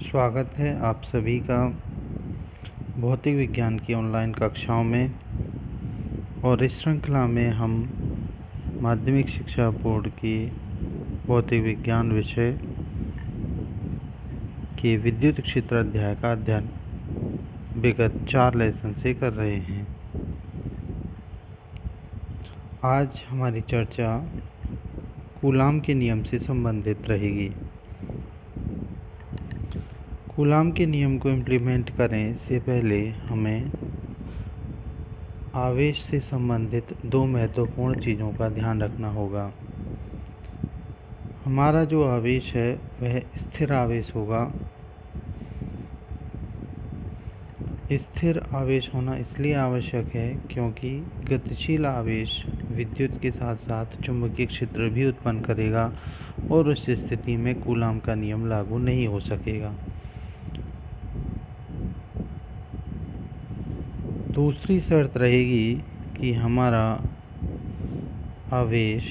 स्वागत है आप सभी का भौतिक विज्ञान की ऑनलाइन कक्षाओं में। और इस श्रृंखला में हम माध्यमिक शिक्षा बोर्ड की भौतिक विज्ञान विषय के विद्युत क्षेत्र अध्याय का अध्ययन विगत 4 लेसन से कर रहे हैं। आज हमारी चर्चा कूलाम के नियम से संबंधित रहेगी। कूलाम के नियम को इम्प्लीमेंट करें से पहले हमें आवेश से संबंधित 2 महत्वपूर्ण चीज़ों का ध्यान रखना होगा। हमारा जो आवेश है वह स्थिर आवेश होगा। स्थिर आवेश होना इसलिए आवश्यक है क्योंकि गतिशील आवेश विद्युत के साथ साथ चुंबकीय क्षेत्र भी उत्पन्न करेगा और उस स्थिति में कूलाम का नियम लागू नहीं हो सकेगा। दूसरी शर्त रहेगी कि हमारा आवेश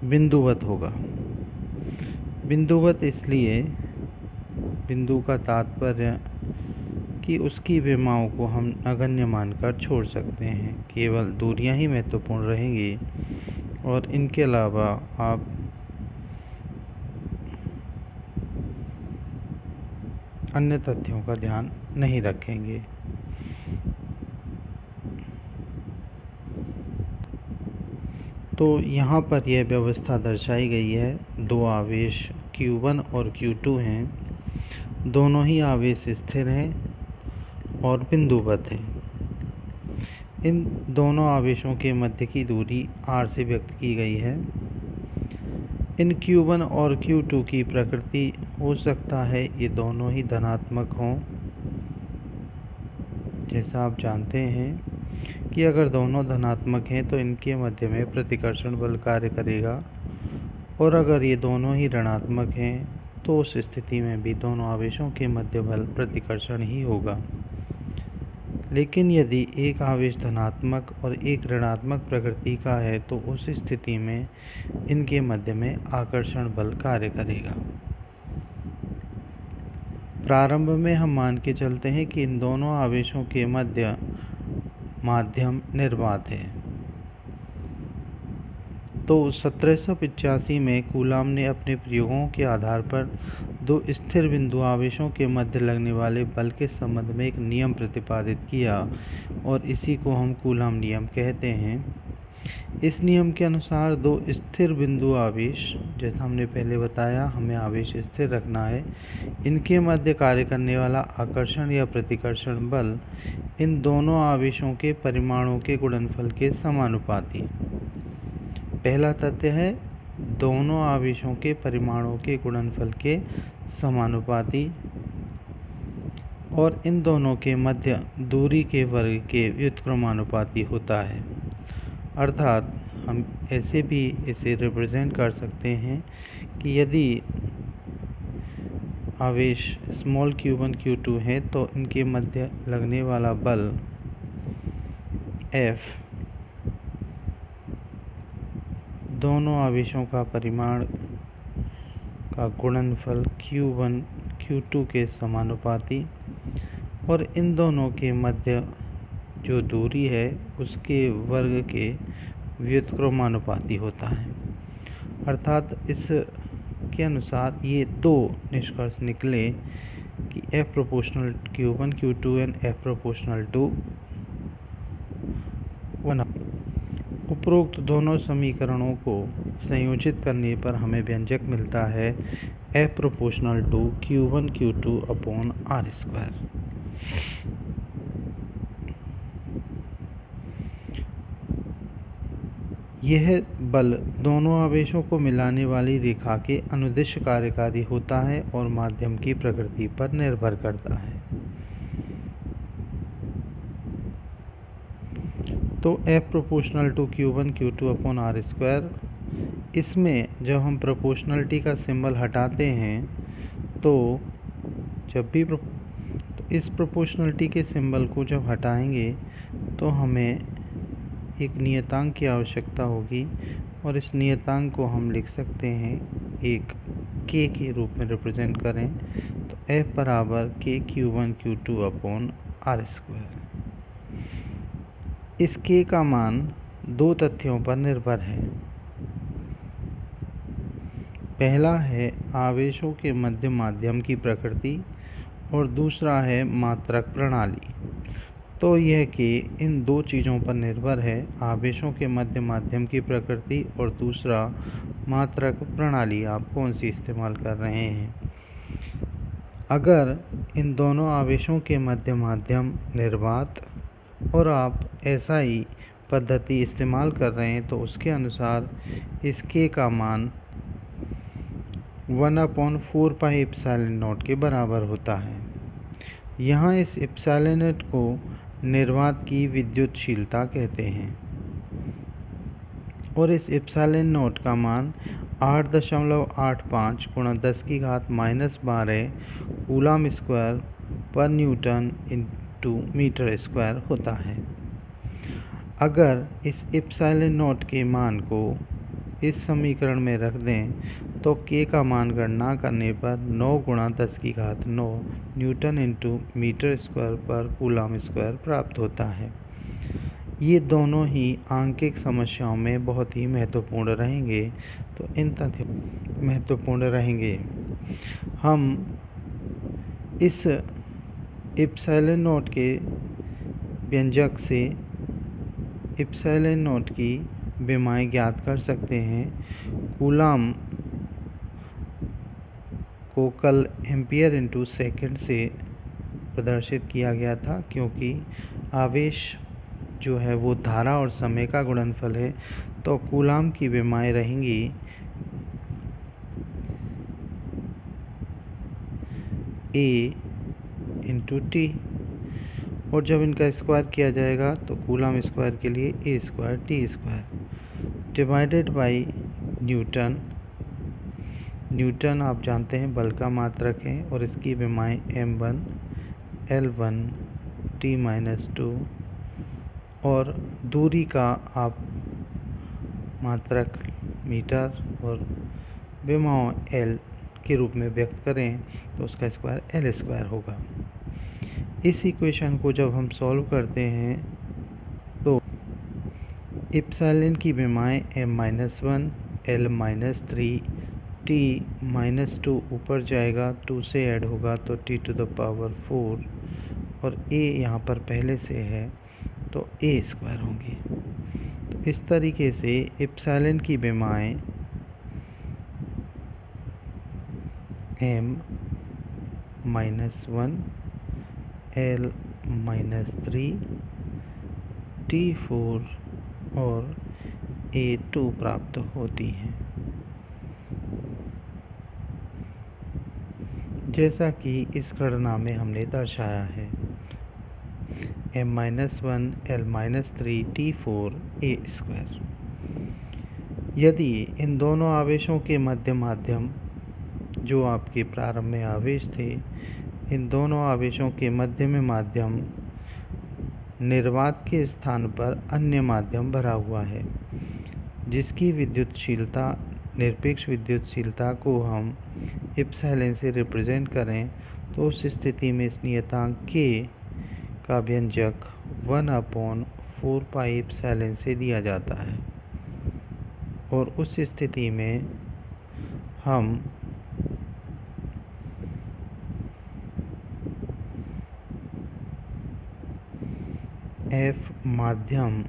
बिंदुवत होगा। बिंदुवत इसलिए, बिंदु का तात्पर्य कि उसकी विमाओं को हम नगण्य मानकर छोड़ सकते हैं, केवल दूरियां ही महत्वपूर्ण रहेंगी और इनके अलावा आप अन्य तथ्यों का ध्यान नहीं रखेंगे। तो यहाँ पर यह व्यवस्था दर्शाई गई है। 2 आवेश Q1 और Q2 हैं। दोनों ही आवेश स्थिर हैं और बिंदुवत हैं। इन दोनों आवेशों के मध्य की दूरी r से व्यक्त की गई है। इन Q1 और Q2 की प्रकृति हो सकता है ये दोनों ही धनात्मक हों। जैसा आप जानते हैं कि अगर दोनों धनात्मक हैं तो इनके मध्य में प्रतिकर्षण बल कार्य करेगा, और अगर ये दोनों ही ऋणात्मक हैं तो उस स्थिति में भी दोनों आवेशों के मध्य बल प्रतिकर्षण ही होगा। लेकिन यदि एक आवेश धनात्मक और एक ऋणात्मक प्रकृति का है तो उस स्थिति में इनके मध्य में आकर्षण बल कार्य करेगा। प्रारंभ में हम मान के चलते हैं कि इन दोनों आवेशों के मध्य माध्यम निर्वात है। तो 1785 में कूलाम ने अपने प्रयोगों के आधार पर 2 स्थिर बिंदु आवेशों के मध्य लगने वाले बल के संबंध में एक नियम प्रतिपादित किया और इसी को हम कूलाम नियम कहते हैं। इस नियम के अनुसार 2 स्थिर बिंदु आवेश, जैसा हमने पहले बताया, हमें आवेश स्थिर रखना है, इनके मध्य कार्य करने वाला आकर्षण या प्रतिकर्षण बल इन दोनों आवेशों के परिमाणों के गुणनफल के समानुपाती। पहला तथ्य है दोनों आवेशों के परिमाणों के गुणनफल के समानुपाती, और इन दोनों के मध्य दूरी के वर्ग के व्युत्क्रमानुपाती होता है। अर्थात हम ऐसे भी इसे रिप्रेजेंट कर सकते हैं कि यदि आवेश स्मॉल q1 q2 है तो इनके मध्य लगने वाला बल F दोनों आवेशों का परिमाण का गुणनफल q1 q2 के समानुपाती, और इन दोनों के मध्य जो दूरी है उसके वर्ग के व्युत्क्रमानुपाती होता है। अर्थात इस के अनुसार ये 2 निष्कर्ष निकले कि F proportional Q1 Q2 and F proportional to 1। उपरोक्त दोनों समीकरणों को संयोजित करने पर हमें व्यंजक मिलता है F proportional to Q1 Q2 upon r²। यह बल दोनों आवेशों को मिलाने वाली रेखा के अनुदिश कार्यकारी होता है और माध्यम की प्रकृति पर निर्भर करता है। तो F proportional to Q1 Q2 upon r², इसमें जब हम प्रोपोर्शनलिटी का सिंबल हटाते हैं तो इस प्रोपोर्शनलिटी के सिंबल को जब हटाएंगे तो हमें एक नियतांक की आवश्यकता होगी, और इस नियतांक को हम लिख सकते हैं एक के रूप में रिप्रेजेंट करें तो F बराबर k Q1 Q2 upon R square. इस k का मान दो तथ्यों पर निर्भर है। पहला है आवेशों के मध्य माध्यम की प्रकृति और दूसरा है मात्रक प्रणाली। तो यह कि इन दो चीज़ों पर निर्भर है, आवेशों के मध्य माध्यम की प्रकृति और दूसरा मात्रक प्रणाली आप कौन सी इस्तेमाल कर रहे हैं। अगर इन दोनों आवेशों के मध्य माध्यम निर्वात और आप SI पद्धति इस्तेमाल कर रहे हैं तो उसके अनुसार इस k का मान 1/4 पाई एप्सिलॉन नॉट के बराबर होता है। यहाँ इस एप्सिलॉन नॉट को निर्वात की विद्युतशीलता कहते हैं और इस एप्सिलॉन नॉट का मान 8.85 गुणा 10⁻⁻12 कूलम स्क्वायर पर न्यूटन इंटू मीटर स्क्वायर होता है। अगर इस एप्सिलॉन नॉट के मान को इस समीकरण में रख दें तो k का मान गणना करने पर 9 गुणा 10⁹ न्यूटन इंटू मीटर स्क्वायर पर कूलम स्क्वायर प्राप्त होता है। ये दोनों ही आंकिक समस्याओं में बहुत ही महत्वपूर्ण रहेंगे। तो इन तथ्यों महत्वपूर्ण रहेंगे। हम इस एप्सिलॉन नॉट के व्यंजक से एप्सिलॉन नॉट की विमाएँ ज्ञात कर सकते हैं। कूलम को कल एम्पियर इंटू सेकेंड से प्रदर्शित किया गया था, क्योंकि आवेश जो है वो धारा और समय का गुणनफल है। तो कूलम की विमाएँ रहेंगी A इंटू टी और जब इनका स्क्वायर किया जाएगा तो कूलम स्क्वायर के लिए A square T square divided by Newton. Newton आप जानते हैं बल का मात्रक है और इसकी विमाएँ M1 L1 T-2 और दूरी का आप मात्रक मीटर और विमाओं L के रूप में व्यक्त करें तो उसका स्क्वायर L स्क्वायर होगा। इस इक्वेशन को जब हम सॉल्व करते हैं तो एप्सिलॉन की विमाएँ M-1 L-3 T-2 ऊपर जाएगा 2 से ऐड होगा तो T⁴ और A यहाँ पर पहले से है तो A स्क्वायर होंगी। तो इस तरीके से एप्सिलॉन की विमाएँ M-1 L-3 T4 और A2 प्राप्त होती हैं। जैसा कि इस गणना में हमने दर्शाया है, M-1 L-3 T4 A square. यदि इन दोनों आवेशों के मध्य माध्यम जो आपके प्रारंभ में आवेश थे, इन दोनों आवेशों के मध्य में माध्यम निर्वात के स्थान पर अन्य माध्यम भरा हुआ है, जिसकी विद्युतशीलता निरपेक्ष विद्युतशीलता को हम एप्सिलॉन से रिप्रेजेंट करें तो उस स्थिति में इस नियतांक k का व्यंजक 1/4 पाई एप्सिलॉन से दिया जाता है और उस स्थिति में हम F माध्यम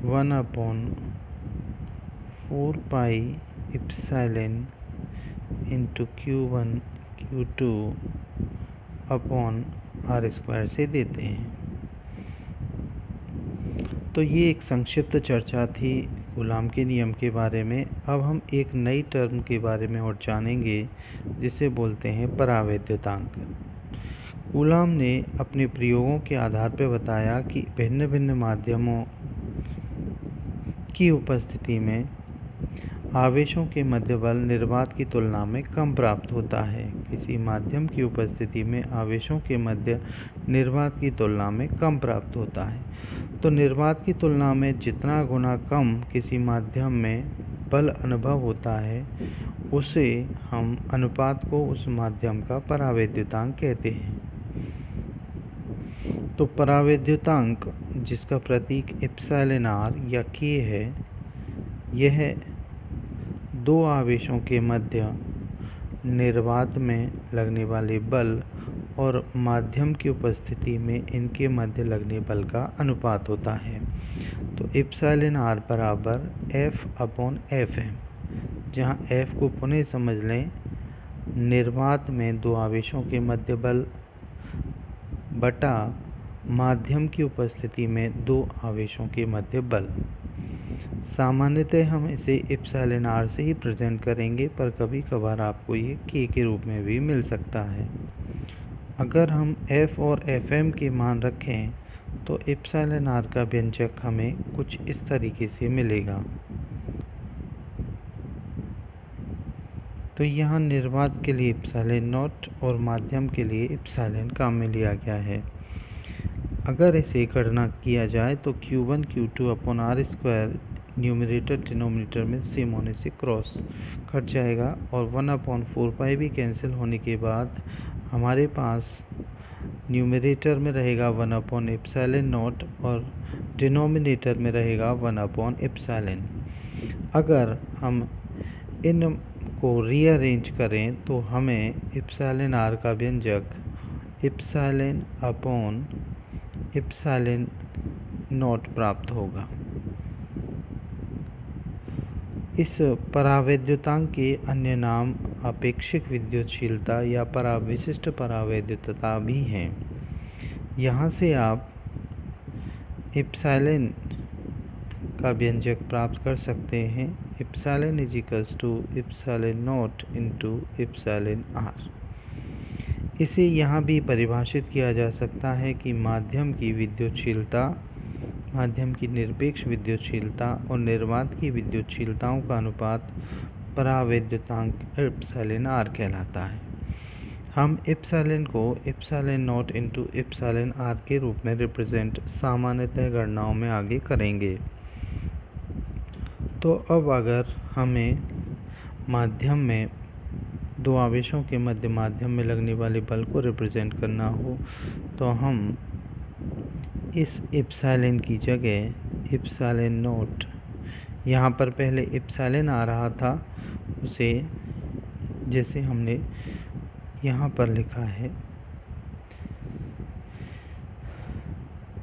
1/4 pi epsilon into Q1 Q2 upon R square से देते हैं। तो ये एक संक्षिप्त चर्चा थी कूलम के नियम के बारे में। अब हम एक नई टर्म के बारे में और जानेंगे जिसे बोलते हैं परावैद्युतांक। कूलम ने अपने प्रयोगों के आधार पर बताया कि भिन्न भिन्न माध्यमों की उपस्थिति में आवेशों के मध्य बल निर्वात की तुलना में कम प्राप्त होता है। किसी माध्यम की उपस्थिति में आवेशों के मध्य निर्वात की तुलना में कम प्राप्त होता है। तो निर्वात की तुलना में जितना गुना कम किसी माध्यम में बल अनुभव होता है, उसे हम अनुपात को उस माध्यम का परावैद्युतांक कहते हैं। तो परावैद्युतांक, जिसका प्रतीक एप्सिलॉन r या k है, यह दो आवेशों के मध्य निर्वात में लगने वाले बल और माध्यम की उपस्थिति में इनके मध्य लगने बल का अनुपात होता है। तो एप्सिलॉन r बराबर F/Fm, जहाँ F को पुनः समझ लें, निर्वात में दो आवेशों के मध्य बल बटा माध्यम की उपस्थिति में दो आवेशों के मध्य बल। सामान्यतः हम इसे एप्सिलॉन r से ही प्रेजेंट करेंगे, पर कभी कभार आपको ये k के रूप में भी मिल सकता है। अगर हम F और Fm के मान रखें तो एप्सिलॉन r का व्यंजक हमें कुछ इस तरीके से मिलेगा। तो यहाँ निर्वात के लिए एप्सिलॉन नॉट और माध्यम के लिए एप्सिलॉन काम में लिया गया है। अगर इसे गणना किया जाए तो Q1 Q2 upon r² numerator denominator में सेम होने से क्रॉस कट जाएगा और 1/4 भी कैंसिल होने के बाद हमारे पास न्यूमरेटर में रहेगा 1/एप्सिलॉन नॉट और डिनोमिनेटर में रहेगा 1/एप्सिलॉन। अगर हम इन को रीअरेंज करें तो हमें एप्सिलॉन r का व्यंजक एप्सिलॉन अपॉन एप्सिलॉन नॉट प्राप्त होगा। इस परावैद्युतांक के अन्य नाम अपेक्षिक विद्युतशीलता या विशिष्ट परावैद्युतता भी हैं। यहाँ से आप एप्सिलॉन का व्यंजक प्राप्त कर सकते हैं, epsilon epsilon not into epsilon r। इसे यहाँ भी परिभाषित किया जा सकता है कि माध्यम की विद्युतशीलता, माध्यम की निरपेक्ष विद्युतशीलता और निर्वात की विद्युतशीलताओं का अनुपात परावैद्युतांक एप्सिलॉन r कहलाता है। हम एप्सिलॉन को epsilon not into epsilon r के रूप में रिप्रेजेंट सामान्यतः गणनाओं में आगे करेंगे। तो अब अगर हमें माध्यम में दो आवेशों के मध्य माध्यम में लगने वाले बल को रिप्रेजेंट करना हो तो हम इस एप्सिलॉन की जगह एप्सिलॉन नॉट, यहाँ पर पहले एप्सिलॉन आ रहा था, उसे जैसे हमने यहाँ पर लिखा है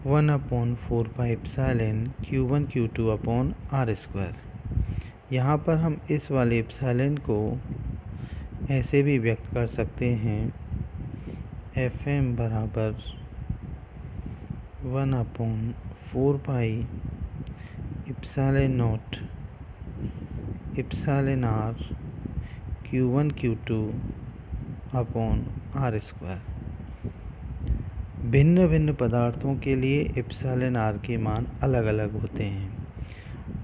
1/4 epsilon Q1 Q2 upon r²। यहाँ पर हम इस वाले एप्सिलॉन को ऐसे भी व्यक्त कर सकते हैं, Fm बराबर 1/4 epsilon not epsilon r Q1 Q2 upon r²। भिन्न भिन्न पदार्थों के लिए एप्सिलॉन r के मान अलग अलग होते हैं।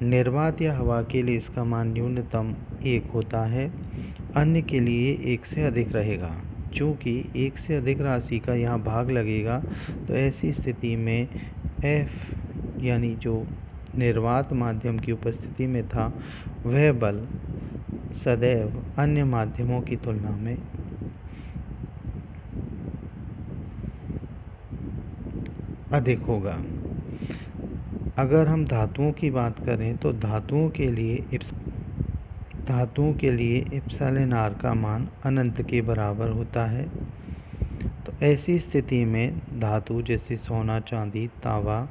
निर्वात या हवा के लिए इसका मान न्यूनतम 1 होता है, अन्य के लिए 1 से अधिक रहेगा। चूँकि 1 से अधिक राशि का यहाँ भाग लगेगा तो ऐसी स्थिति में F यानी जो निर्वात माध्यम की उपस्थिति में था, वह बल सदैव अन्य माध्यमों की तुलना में अधिक होगा। अगर हम धातुओं की बात करें तो धातुओं के लिए एप्सिलॉन r का मान अनंत के बराबर होता है। तो ऐसी स्थिति में धातु जैसे सोना, चांदी, तांबा,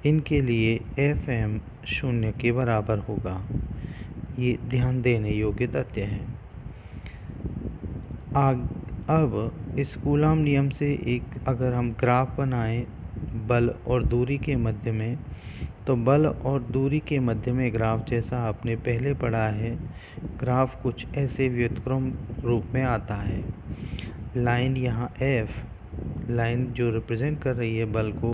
इनके लिए Fm 0 के बराबर होगा। ये ध्यान देने योग्य तथ्य है। अब इस कूलाम नियम से एक अगर हम ग्राफ बनाएं बल और दूरी के मध्य में, तो बल और दूरी के मध्य में ग्राफ जैसा आपने पहले पढ़ा है, ग्राफ कुछ ऐसे व्युत्क्रम रूप में आता है। लाइन यहाँ F लाइन जो रिप्रेजेंट कर रही है बल को,